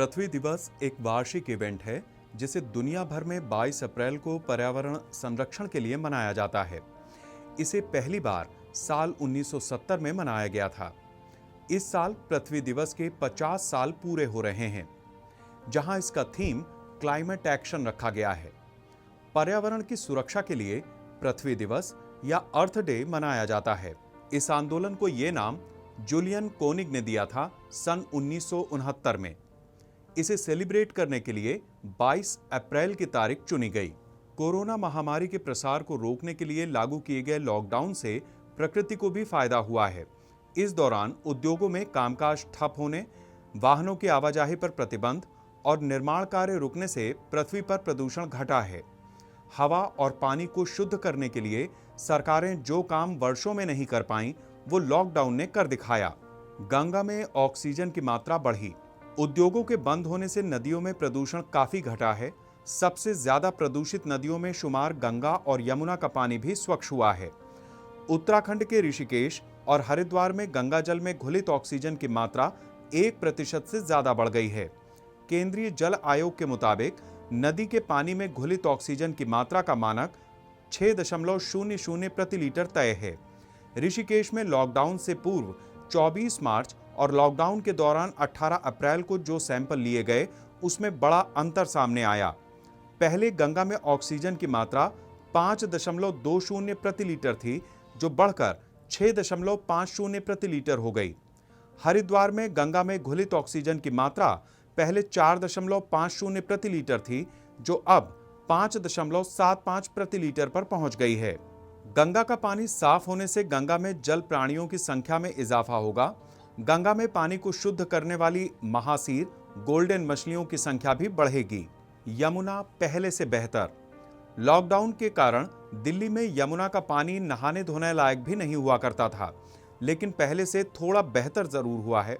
पृथ्वी दिवस एक वार्षिक इवेंट है जिसे दुनिया भर में 22 अप्रैल को पर्यावरण संरक्षण के लिए मनाया जाता है। इसे पहली बार साल 1970 में मनाया गया था। इस साल पृथ्वी दिवस के 50 साल पूरे हो रहे हैं, जहां इसका थीम क्लाइमेट एक्शन रखा गया है। पर्यावरण की सुरक्षा के लिए पृथ्वी दिवस या अर्थ डे मनाया जाता है। इस आंदोलन को यह नाम जूलियन कोनिग ने दिया था सन 1969 में। इसे सेलिब्रेट करने के लिए 22 अप्रैल की तारीख चुनी गई। कोरोना महामारी के प्रसार को रोकने के लिए लागू किए गए लॉकडाउन से प्रकृति को भी फायदा हुआ है। इस दौरान उद्योगों में कामकाज ठप होने, वाहनों की आवाजाही पर प्रतिबंध और निर्माण कार्य रुकने से पृथ्वी पर प्रदूषण घटा है। हवा और पानी को शुद्ध करने के लिए सरकारें जो काम वर्षों में नहीं कर पाईं, वो लॉकडाउन ने कर दिखाया। गंगा में ऑक्सीजन की मात्रा बढ़ी। उद्योगों के बंद होने से नदियों में प्रदूषण काफी घटा है। सबसे ज्यादा प्रदूषित नदियों में शुमार गंगा और यमुना का पानी भी स्वच्छ हुआ है। उत्तराखंड के ऋषिकेश और हरिद्वार में गंगा जल में घुलित ऑक्सीजन की मात्रा 1% से ज्यादा बढ़ गई है। केंद्रीय जल आयोग के मुताबिक नदी के पानी में घुलित ऑक्सीजन की मात्रा का मानक 6.00 प्रति लीटर तय है। ऋषिकेश में लॉकडाउन से पूर्व 24 मार्च और लॉकडाउन के दौरान 18 अप्रैल को जो सैंपल लिए गए, उसमें बड़ा अंतर सामने आया। पहले गंगा में ऑक्सीजन की मात्रा 5.20 प्रति लीटर थी, जो बढ़कर 6.50 प्रति लीटर हो गई। हरिद्वार में गंगा में घुलित ऑक्सीजन की मात्रा पहले 4.50 प्रति लीटर थी, जो अब 5.75 प्रति लीटर पर पहुंच गई है। गंगा का पानी साफ होने से गंगा में जल प्राणियों की संख्या में इजाफा होगा। गंगा में पानी को शुद्ध करने वाली महासीर, गोल्डन मछलियों की संख्या भी बढ़ेगी। यमुना पहले से बेहतर। लॉकडाउन के कारण दिल्ली में यमुना का पानी नहाने धोने लायक भी नहीं हुआ करता था, लेकिन पहले से थोड़ा बेहतर जरूर हुआ है।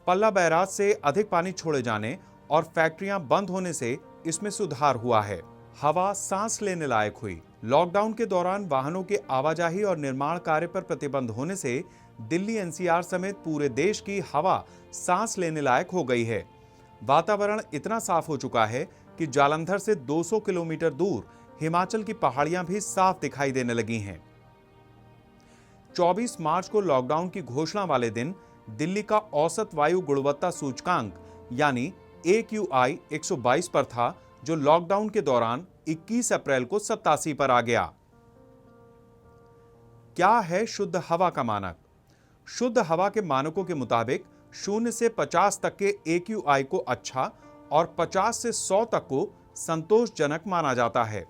पल्ला बैराज से अधिक पानी छोड़े जाने और फैक्ट्रियां बंद होने से इसमें सुधार हुआ है। हवा सांस लेने लायक हुई। लॉकडाउन के दौरान वाहनों की आवाजाही और निर्माण कार्य पर प्रतिबंध होने से दिल्ली एनसीआर समेत पूरे देश की हवा सांस लेने लायक हो गई है। वातावरण इतना साफ हो चुका है कि जालंधर से 200 किलोमीटर दूर हिमाचल की पहाड़ियां भी साफ दिखाई देने लगी हैं। 24 मार्च को लॉकडाउन की घोषणा वाले दिन दिल्ली का औसत वायु गुणवत्ता सूचकांक यानी AQI 122 पर था, जो लॉकडाउन के दौरान 21 अप्रैल को 87 पर आ गया। क्या है शुद्ध हवा का मानक? शुद्ध हवा के मानकों के मुताबिक 0 से 50 तक के AQI को अच्छा और 50 से 100 तक को संतोषजनक माना जाता है।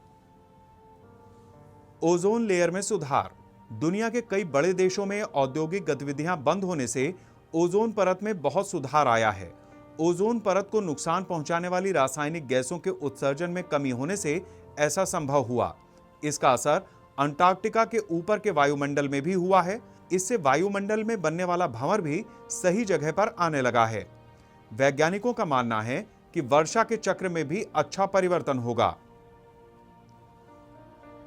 ओजोन लेयर में सुधार। दुनिया के कई बड़े देशों में औद्योगिक गतिविधियां बंद होने से ओजोन परत में बहुत सुधार आया है। ओजोन परत को नुकसान पहुंचाने वाली रासायनिक गैसों के उत्सर्जन में कमी होने से ऐसा संभव हुआ। इसका असर अंटार्कटिका के ऊपर के वायुमंडल में भी हुआ है। इससे वायुमंडल में बनने वाला भंवर भी सही जगह पर आने लगा है। वैज्ञानिकों का मानना है कि वर्षा के चक्र में भी अच्छा परिवर्तन होगा।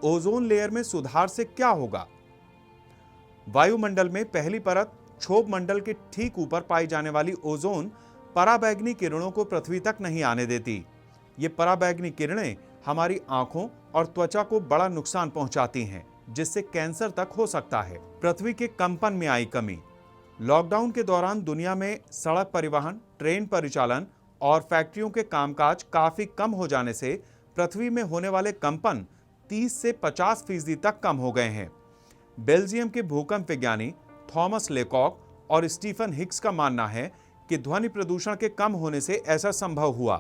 ओजोन लेयर में सुधार से क्या होगा? वायुमंडल में पहली परत क्षोभ मंडल के ठीक ऊपर पाई जाने वाली ओजोन पराबैंगनी किरणों को पृथ्वी तक नहीं आने देती। ये पराबैंगनी किरणें हमारी आंखों और त्वचा को बड़ा नुकसान पहुंचाती हैं, जिससे कैंसर तक हो सकता है। पृथ्वी के कंपन में आई कमी। लॉकडाउन के दौरान दुनिया में सड़क परिवहन, ट्रेन परिचालन और फैक्ट्रियों के कामकाज काफी कम हो जाने से पृथ्वी में होने वाले कंपन 30 से 50% तक कम हो गए हैं। बेल्जियम के भूकंप विज्ञानी थॉमस लेकॉक और स्टीफन हिक्स का मानना है कि ध्वनि प्रदूषण के कम होने से ऐसा संभव हुआ।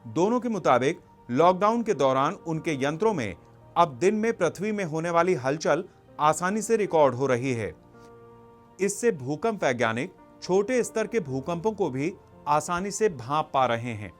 दोनों के मुताबिक लॉकडाउन के दौरान उनके यंत्रों में अब दिन में पृथ्वी में होने वाली हलचल आसानी से रिकॉर्ड हो रही है। इससे भूकंप वैज्ञानिक छोटे स्तर के भूकंपों को भी आसानी से भांप पा रहे हैं।